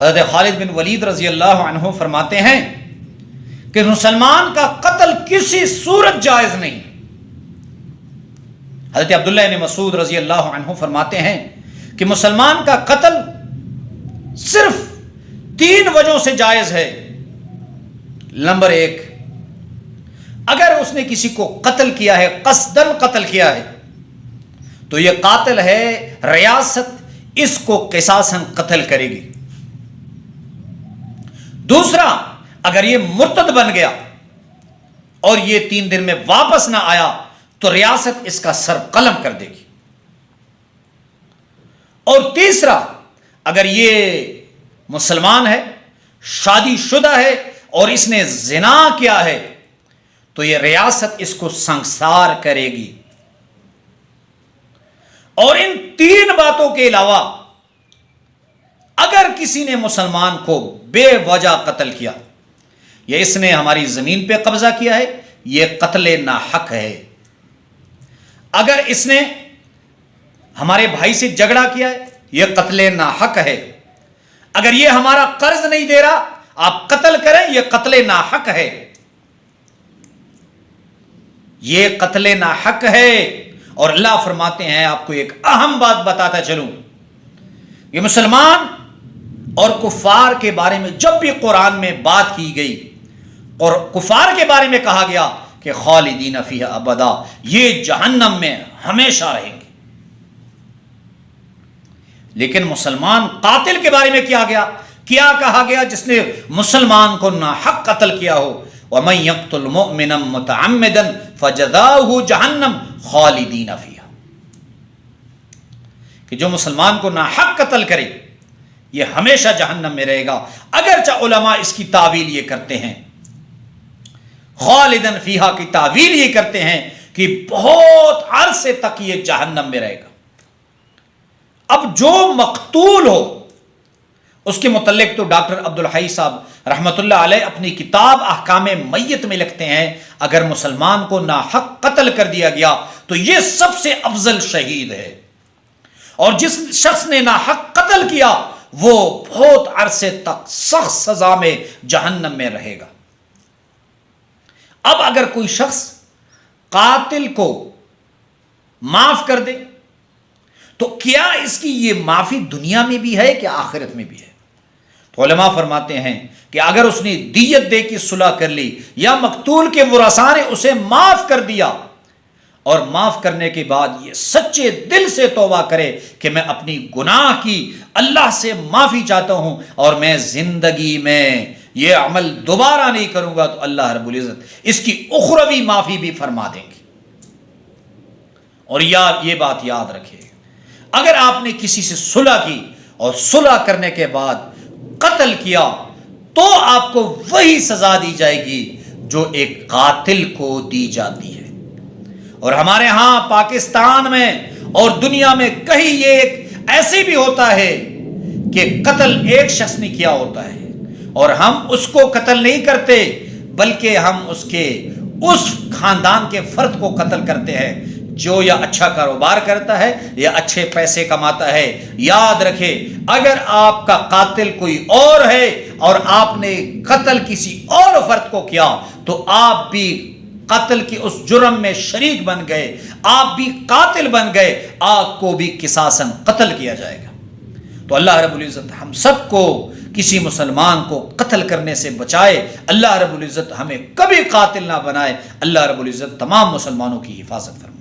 حضرت خالد بن ولید رضی اللہ عنہ فرماتے ہیں کہ مسلمان کا قتل کسی صورت جائز نہیں۔ حضرت عبداللہ بن مسعود رضی اللہ عنہ فرماتے ہیں کہ مسلمان کا قتل صرف 3 وجہوں سے جائز ہے۔ نمبر 1، اگر اس نے کسی کو قتل کیا ہے، قصدن قتل کیا ہے، تو یہ قاتل ہے، ریاست اس کو قصاصاً قتل کرے گی۔ دوسرا، اگر یہ مرتد بن گیا اور یہ 3 دن میں واپس نہ آیا تو ریاست اس کا سر قلم کر دے گی۔ اور تیسرا، اگر یہ مسلمان ہے، شادی شدہ ہے اور اس نے زنا کیا ہے تو یہ ریاست اس کو سنگسار کرے گی۔ اور ان 3 باتوں کے علاوہ اگر کسی نے مسلمان کو بے وجہ قتل کیا، یا اس نے ہماری زمین پہ قبضہ کیا ہے، یہ قتل ناحق ہے۔ اگر اس نے ہمارے بھائی سے جھگڑا کیا ہے، یہ قتل ناحق ہے۔ اگر یہ ہمارا قرض نہیں دے رہا، آپ قتل کریں، یہ قتل ناحق ہے۔ یہ قتل ناحق ہے۔ اور اللہ فرماتے ہیں، آپ کو ایک اہم بات بتاتا چلوں، یہ مسلمان اور کفار کے بارے میں جب بھی قرآن میں بات کی گئی اور کفار کے بارے میں کہا گیا کہ خالدین فیہا ابدا، یہ جہنم میں ہمیشہ رہیں گے، لیکن مسلمان قاتل کے بارے میں کیا کہا گیا؟ جس نے مسلمان کو ناحق قتل کیا ہو، وَمَن يَقْتُلْ مُؤْمِنًا مُتَعَمِّدًا فَجَزَاؤُهُ جَهَنَّمُ خَالِدِينَ فِيهَا، کہ جو مسلمان کو ناحق قتل کرے یہ ہمیشہ جہنم میں رہے گا۔ اگرچہ علماء اس کی تعویل یہ کرتے ہیں، خالدن فیہا کی تعویل یہ کرتے ہیں کہ بہت عرصے تک یہ جہنم میں رہے گا۔ اب جو مقتول ہو اس کے متعلق تو ڈاکٹر عبدالحی صاحب رحمۃ اللہ علیہ اپنی کتاب احکام میت میں لکھتے ہیں، اگر مسلمان کو ناحق قتل کر دیا گیا تو یہ سب سے افضل شہید ہے، اور جس شخص نے ناحق قتل کیا وہ بہت عرصے تک سخت سزا میں جہنم میں رہے گا۔ اب اگر کوئی شخص قاتل کو معاف کر دے تو کیا اس کی یہ معافی دنیا میں بھی ہے کہ آخرت میں بھی ہے؟ تو علماء فرماتے ہیں کہ اگر اس نے دیت دے کی صلح کر لی یا مقتول کے ورثاء نے اسے معاف کر دیا، اور معاف کرنے کے بعد یہ سچے دل سے توبہ کرے کہ میں اپنی گناہ کی اللہ سے معافی چاہتا ہوں اور میں زندگی میں یہ عمل دوبارہ نہیں کروں گا، تو اللہ رب العزت اس کی اخروی معافی بھی فرما دیں گے۔ اور یہ بات یاد رکھے، اگر آپ نے کسی سے صلح کی اور صلح کرنے کے بعد قتل کیا تو آپ کو وہی سزا دی جائے گی جو ایک قاتل کو دی جاتی ہے۔ اور ہمارے ہاں پاکستان میں اور دنیا میں کہیں یہ ایک ایسے بھی ہوتا ہے کہ قتل ایک شخص نے کیا ہوتا ہے اور ہم اس کو قتل نہیں کرتے، بلکہ ہم اس خاندان کے فرد کو قتل کرتے ہیں جو یا اچھا کاروبار کرتا ہے یا اچھے پیسے کماتا ہے۔ یاد رکھے، اگر آپ کا قاتل کوئی اور ہے اور آپ نے قتل کسی اور فرد کو کیا تو آپ بھی قتل کی اس جرم میں شریک بن گئے، آپ بھی قاتل بن گئے، آپ کو بھی قصاصاً قتل کیا جائے گا۔ تو اللہ رب العزت ہم سب کو کسی مسلمان کو قتل کرنے سے بچائے، اللہ رب العزت ہمیں کبھی قاتل نہ بنائے، اللہ رب العزت تمام مسلمانوں کی حفاظت فرمائے۔